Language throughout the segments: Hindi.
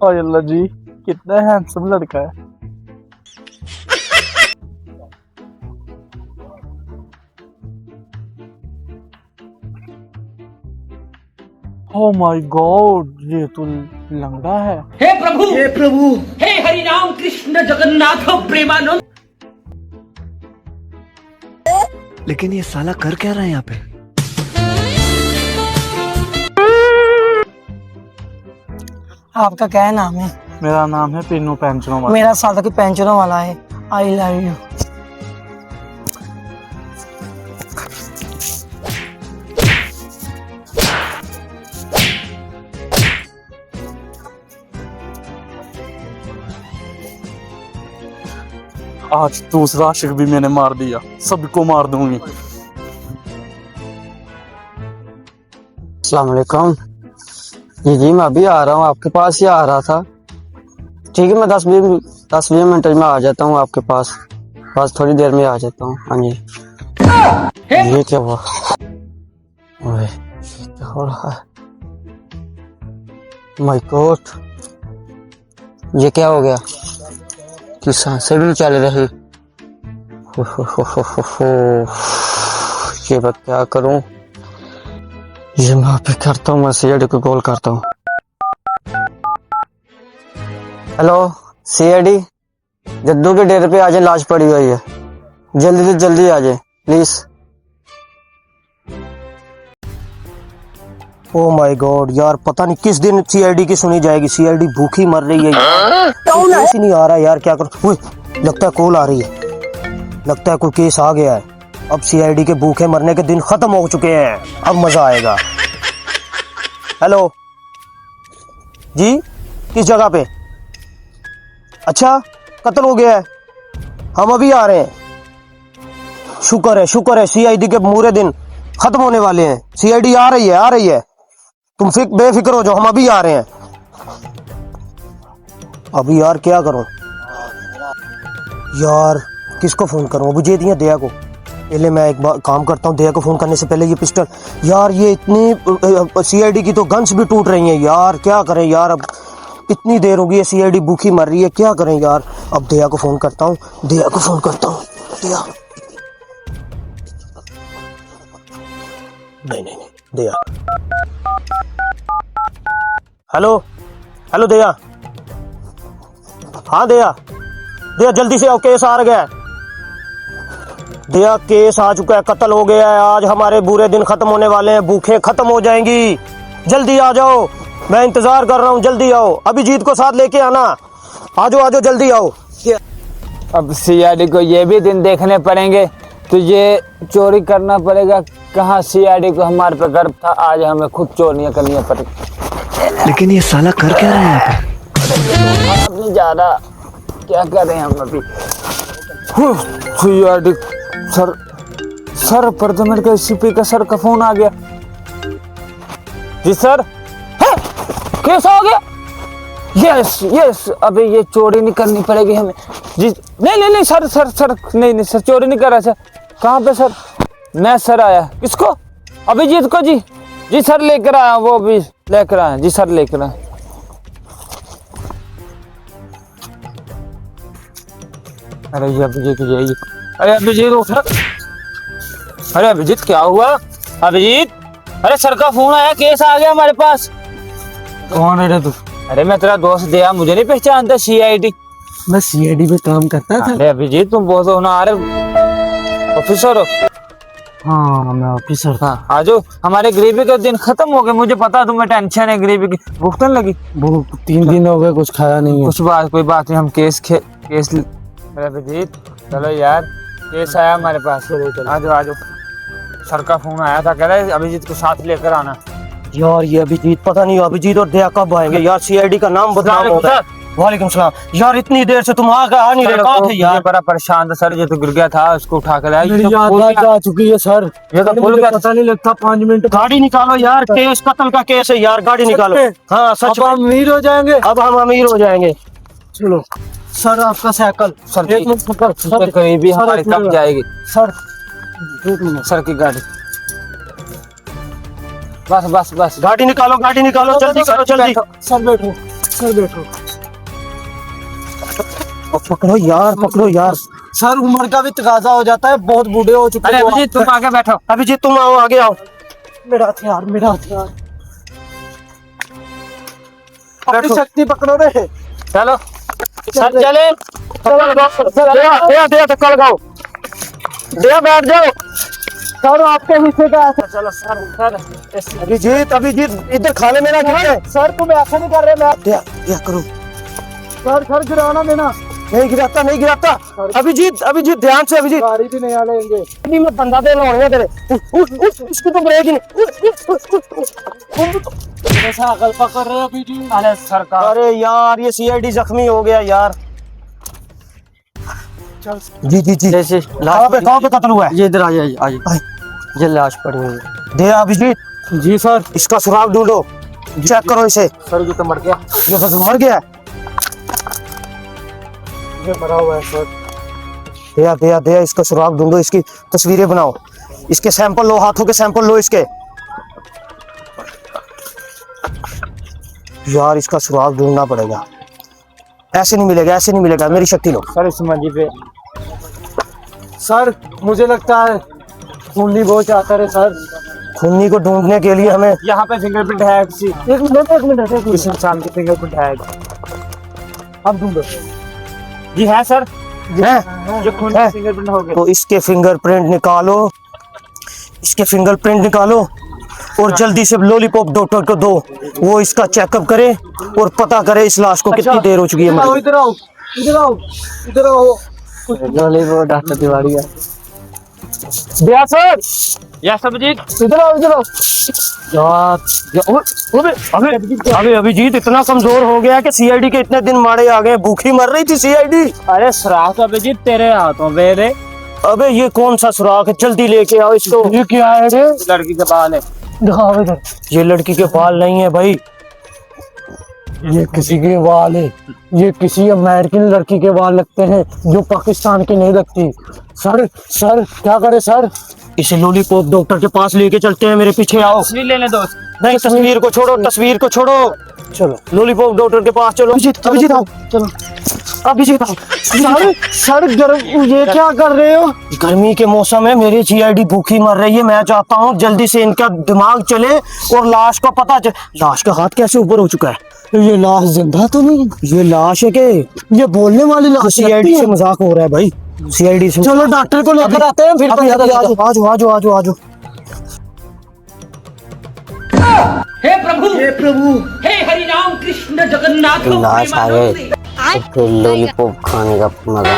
ओए अल्लाह जी, कितना हैंडसम लड़का है। ओह माय गॉड, ये तो लंगड़ा है। हे प्रभु, हे हरि राम कृष्ण जगन्नाथ प्रेमानंद। लेकिन ये साला कर क्या रहा है यहाँ पे? आपका क्या नाम है? मेरा नाम है पिन्नू पेंचनों वाला। मेरा सादा की पेंशनों वाला है। I love you. आज दूसरा आशिक भी मैंने मार दिया, सबको मार दूंगी। अस्सलाम वालेकुम। जी मैं अभी आ रहा हूँ, आपके पास ही आ रहा था। ठीक है, मैं 10-20 मिनट में आ जाता हूँ आपके पास। बस थोड़ी देर में आ जाता हूँ। हाँ जी। ये क्या हुआ? ओए, क्या हो रहा है? माय गॉड, ये क्या हो गया कि सांसें भी नहीं चल रही। ये मैं क्या करूं? ये मैं अभी करता हूँ, मैं सीआईडी को कॉल करता हूँ। हेलो सीआईडी, जद्दू के डेरे पे आ जाए, लाश पड़ी हुई है। जल्दी से जल्दी आ जाए प्लीज। ओ माय गॉड यार, पता नहीं किस दिन सीआईडी की सुनी जाएगी। सीआईडी भूखी मर रही है। केस ही नहीं आ रहा यार, क्या करूं? लगता है कॉल आ रही है, लगता है कोई केस आ गया है। अब सीआईडी के भूखे मरने के दिन खत्म हो चुके हैं, अब मजा आएगा। हेलो जी, किस जगह पे? अच्छा, कत्ल हो गया है, हम अभी आ रहे हैं। शुक्र है सीआईडी के पूरे दिन खत्म होने वाले हैं। सीआईडी आ रही है, तुम बेफिक्र हो जाओ, हम अभी आ रहे हैं। अभी यार क्या करूं यार, किसको फोन करूं? अभी दिया दया को। पहले मैं एक बार काम करता हूं, दया को फोन करने से पहले ये पिस्टल। यार ये इतनी सीआईडी की तो गन्स भी टूट रही हैं यार, क्या करें यार? अब इतनी देर हो गई है, सीआईडी भूखी मर रही है, क्या करें यार? अब दया को फोन करता हूं, दया। नहीं दया। हेलो दया। हाँ दया जल्दी से आओ, केस आ गया है। दया केस आ चुका है, कत्ल हो गया है। आज हमारे बुरे दिन खत्म होने वाले हैं, भूखे खत्म हो जाएंगी। जल्दी आ जाओ, मैं इंतजार कर रहा हूँ, जल्दी आओ। अभिजीत को साथ लेके आना। आजो जल्दी आओ। अब सीआईडी को ये भी दिन देखने पड़ेंगे, तो ये चोरी करना पड़ेगा। कहाँ सीआईडी को हमारे पे गर्व था, आज हमें खुद चोरियां करनी पड़ेगी। लेकिन ये साला कर क्या रहा है यहाँ पे? आप नहीं जा रहा, क्या करें हम अभी? सीआईडी सर प्रधमन का सीपी का सर का फोन आ गया। जी सर, केस आ गया। यस अबे ये चोरी नहीं करनी पड़ेगी हमें। जी नहीं सर नहीं सर, चोरी नहीं कर रहा सर। कहाँ पे सर? मैं सर आया। किसको? अभिजीत को। जी सर लेकर आया, वो भी लेकर आया। जी सर लेकर आया। अरे ये अभिजीत, अरे अभिजीत उठ। अरे अभिजीत क्या हुआ? अभिजीत, अरे सर का फोन आया, केस आ गया हमारे पास। कौन है तू? अरे मैं तेरा दोस्त दया, मुझे नहीं पहचानता? सीआईडी, मैं सीआईडी में काम करता था। अरे अभिजीत तुम बहुत होनहार ऑफिसर हो। हाँ मैं ऑफिसर था। हाँ आजो, हमारे गरीबी के दिन खत्म हो गए। मुझे पता तुम्हें टेंशन है गरीबी की, भूख नहीं लगी? वो 3 दिन हो गए, कुछ खाया नहीं है। कोई बात नहीं, हम केस अरे अभिजीत चलो यार, केस आया हमारे पास। आजो सर का फोन आया था, कह रहे अभिजीत को साथ लेकर आना। यार ये अभिजीत, पता नहीं अभिजीत और दया कब आएंगे यार। सीआईडी का नाम बदनाम हो गया। वालेकुम सलाम। यार इतनी देर से तुम आ नहीं रहे, कहाँ थे यार? बड़ा परेशान था सर, जो तो गिर गया था, उसको उठा कर लाया। मेरी याद आ चुकी है सर, ये तो भूल गया, पता नहीं लगता 5 मिनट। गाड़ी निकालो यार, केस कत्ल का केस है यार, गाड़ी निकालो। हाँ सच, अब हम अमीर हो जाएंगे। अब हम अमीर हो जाएंगे। चलो सर, आपका साइकिल। सर एक मिनट करीबी हमारी कब जाएगी? सर सर की गाड़ी। बस गाड़ी निकालो, जल्दी करो, जल्दी। सर बैठो। सर बैठो। पकड़ो यार। सर उम्र का भी तकाजा हो जाता है, बहुत बूढ़े हो चुके अरे हो। अभिजीत तुम आगे बैठो। अभिजीत तुम आओ, आगे आओ। मेरा हथियार अपनी शक्ति पकड़ो रे। चलो सर चले। दे धक्का लगाओ, दे बैठ जाओ। सर आपके हिस्से का है। चलो सर अभिजीत इधर खाने में ना गिरे। सर तुम ऐसा नहीं कर रहे। मैं दिया करो। सर गिराना देना। नहीं गिराता। अभिजीत ध्यान से। अभिजीत गाड़ी भी नहीं आलेंगे। नहीं, मैं बंदा दे लौड़िया तेरे। इसको तो ब्रेक ही नहीं। ऐसा अकल पकड़ रहे अभी जी। अरे सरकार। अरे यार ये सीआईडी जख्मी हो गया यार। जी जैसे कहाँ पे कत्ल हुआ है? ये इधर आ जाइए। ये लाश पड़ी हुई है। दे अभिजीत। जी सर। इसका सुराग ढूंढो, चेक करो इसे। सर ये तो मर गया। ये बस मर गया है। ये मरा हुआ है सर। दया इसका सुराग ढूंढो, इसकी तस्वीरें बनाओ, इसके सैंपल लो, हाथों के सैंपल लो इसके। यार इसका सुराग ढूंढना पड़ेगा, ऐसे नहीं मिलेगा। मेरी शक्ति लो। सर इस मंजी पे सर मुझे लगता है खूनी बहुत चाहता है सर। खूनी को ढूंढने के लिए हमें यहाँ पे फिंगरप्रिंट है किसी एक मिनट इस इंसान की फिंगरप्रिंट है। अब ढूंढो। जी है सर, है? जो खून है? फिंगरप्रिंट हो गए। तो इसके फिंगरप्रिंट निकालो और जल्दी से लॉलीपॉप डॉक्टर को दो, वो इसका चेकअप करे और पता करे इस लाश को कितनी देर हो चुकी है मरे। इधर आओ। लॉलीपॉप डॉक्टर तिवारी है। दिया सर। यस अभिजीत। इधर आओ। अबे अभिजीत इतना कमजोर हो गया कि सीआईडी के इतने दिन मारे आ गए, भूखी मर रही थी सीआईडी। अरे सुराख अभिजीत तेरे हाथों में रे। अबे ये कौन सा सुराख है, जल्दी लेके आओ इसको। ये क्या है रे? लड़की के बाल है। दिखाओ इधर। ये लड़की के बाल नहीं है भाई, ये किसी के बाल है। ये किसी अमेरिकन लड़की के बाल लगते हैं जो पाकिस्तान की नहीं लगती। सर क्या करे सर? इसे लॉलीपॉप डॉक्टर के पास लेके चलते हैं, मेरे पीछे आओ। तस्वीर लेने दो। नहीं तस्वीर को छोड़ो। चलो लॉलीपॉप डॉक्टर के पास चलो। अभिजीत आओ। चलो अभिजीत आओ। सर ये क्या कर रहे हो? गर्मी के मौसम में मेरी सीआईडी भूखी मर रही है, मैं चाहता हूँ जल्दी से इनका दिमाग चले और लाश का पता चले। लाश का हाथ कैसे ऊपर हो चुका है? ये लाश जिंदा तो नहीं? ये लाश है के ये बोलने वाली लाश सीआईडी से मजाक हो रहा है भाई, सीआईडी से। चलो डॉक्टर को लेकर आते हैं फिर। आजो। हे प्रभु हे हरि राम कृष्ण जगन्नाथ लाश आ गए प्रेमानंद। तो फिर लॉलीपॉप खाने का मजा।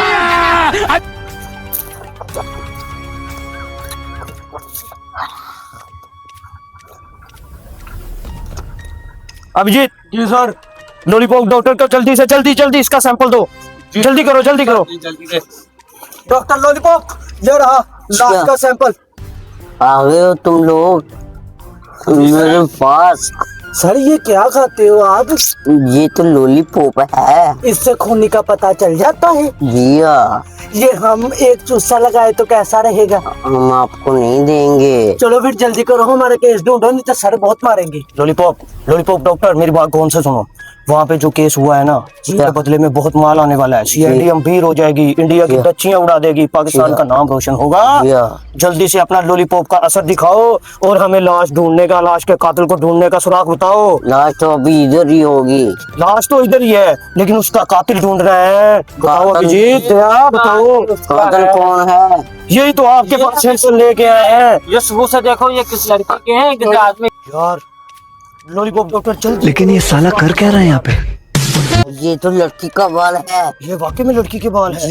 अभिजीत जी सर, लॉलीपॉप डॉक्टर को जल्दी इसका सैंपल दो। जल्दी करो। डॉक्टर लॉलीपॉप ले रहा लाश का सैंपल। आ गए हो तुम लोग मेरे पास। सर ये क्या खाते हो आप? ये तो लॉलीपॉप है। इससे खूनी का पता चल जाता है। जिया ये हम एक चूसा लगाए तो कैसा रहेगा? हम आपको नहीं देंगे। चलो फिर जल्दी करो, हमारा केस ढूंढो नहीं तो सर बहुत मारेंगे। लॉलीपॉप डॉक्टर मेरी बात कौन से सुनो। वहाँ पे जो केस हुआ है ना, उसके बदले में बहुत माल आने वाला है। सीआईडी अमीर हो जाएगी, इंडिया की डच्चियां उड़ा देगी, पाकिस्तान का नाम रोशन होगा। जल्दी से अपना लॉलीपॉप का असर दिखाओ और हमें लाश के कातिल को ढूंढने का सुराग बताओ। लाश तो अभी इधर ही होगी। लाश तो इधर ही है लेकिन उसका कातिल ढूंढ रहे हैं। बताओ अभिजीत, बताओ कातिल कौन है? यही तो आपके पास सैंपल लेके आए हैं। ये सबूत से देखो ये किस लड़की के हैं, किस आदमी। यार लॉलीपॉप डॉक्टर जल्दी। लेकिन ये साला कर क्या रहा है यहाँ पे? ये तो लड़की का बाल है। ये वाकई में लड़की के बाल है।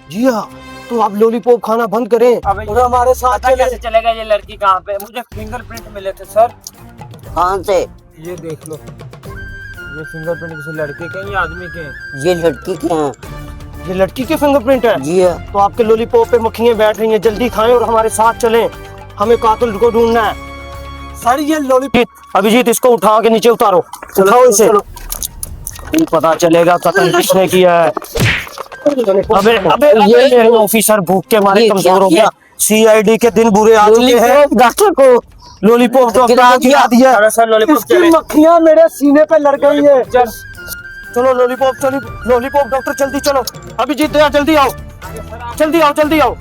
जिया तो आप लॉलीपॉप खाना बंद करें और हमारे साथ पता कैसे चलेगा ये लड़की कहाँ पे? मुझे फिंगरप्रिंट मिले थे सर। कहाँ से? ये देख लो, ये फिंगरप्रिंट किसी लड़के के या आदमी के हैं? ये लड़की के हैं। ये लड़की के फिंगरप्रिंट है। जिया तो आपके लॉलीपॉप पे मक्खियां बैठ रही हैं, जल्दी खाएं और हमारे साथ चलें, हमें कातिल को ढूंढना है। सर ये लॉलीपॉप। अभिजीत इसको उठा के नीचे उतारो, उठाओ इसे। नहीं पता चलेगा कत्ल किसने किया है। अबे ये ऑफिसर भूख के मारे कमजोर हो गया। सीआईडी के दिन बुरे आ चुके हैं। डॉक्टर को लॉलीपॉप डॉक्टर आ दिया। सर लॉलीपॉप इसकी मक्खियां मेरे सीने पे लड़ गई है। चलो लॉलीपॉप, चलो लॉलीपॉप डॉक्टर जल्दी चलो। अभिजीत दया जल्दी आओ, जल्दी आओ, जल्दी आओ।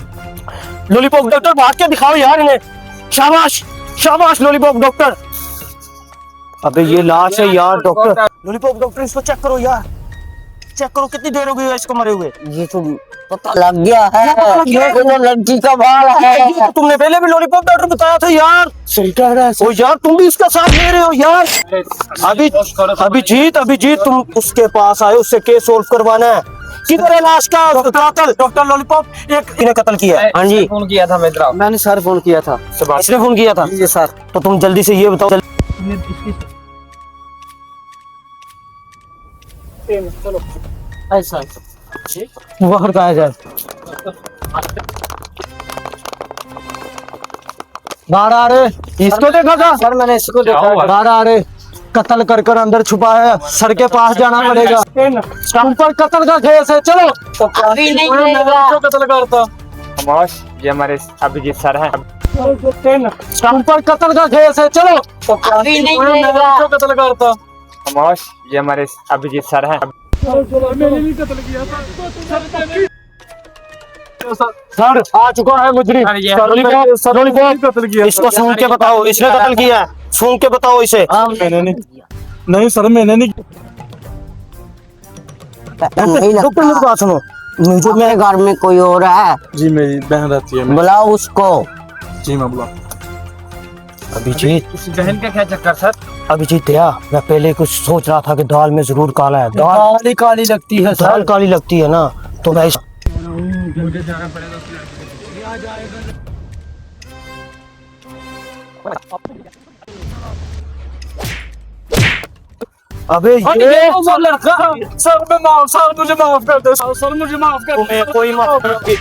लॉलीपॉप डॉक्टर भाग के दिखाओ यार इन्हें। शाबाश शाबाश लॉलीपॉप डॉक्टर। अबे ये लाश है यार डॉक्टर। लॉलीपॉप डॉक्टर इसको चेक करो यार, चेक करो कितनी देर हो गई है इसको मरे हुए। ये तो पता लग गया है, ये ये तो लड़की का बाल है। ये तो तुमने पहले भी लॉलीपॉप डॉक्टर बताया था यार। सही कह रहा है ओ यार तुम भी इसका साथ ले रहे हो यार। अभिजीत तुम उसके पास आए, उससे केस सोल्व करवाना है। किधर है लाश का कातिल? डॉक्टर लॉलीपॉप एक इन्हें कत्ल किया है। हाँ जी फोन किया था मित्रा, मैंने सर फोन किया था। इसने फोन किया था? जी सर। तो तुम जल्दी से ये बताओ। ऐसा बाहर कहा जाए, बाहर आ रहे। इसको देखा था सर मैंने इसको देखा। बाहर आ रहे, कत्ल कर कर अंदर छुपा है, सर के पास जाना पड़ेगा। ऊपर कत्ल का केस है, चलो। अभी नहीं मिलेगा। कत्ल करता खामोश, ये हमारे अभिजीत सर हैं। ऊपर कत्ल का केस है, चलो। अभी नहीं मिलेगा। कत्ल करता खामोश, ये हमारे अभिजीत सर हैं। सर आ चुका है मुजरिम। इसको सुन के बताओ, इसने कत्ल किया है, सुन के बताओ इसे। नहीं सर मैंने नहीं। नहीं डॉक्टर मेरी लगता, बात सुनो, मुझे मेरे घर में कोई और है, जी मेरी बहन रहती है। बुलाओ उसको। जी मैं बुला। अभिजीत बहन का क्या चक्कर सर? अभिजीत दया, मैं पहले कुछ सोच रहा था कि दाल में जरूर काला है। काली काली लगती है दाल सर। काली लगती है ना, तो मैं अबे ये लड़का सर मुझे माफ कर दो सर, मुझे माफ कर दो। तुम्हें कोई माफ नहीं।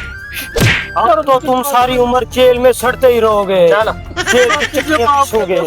अब तो तुम सारी उम्र जेल में सड़ते ही रहोगे। चलो। जेल की चक्कियां घिसोगे।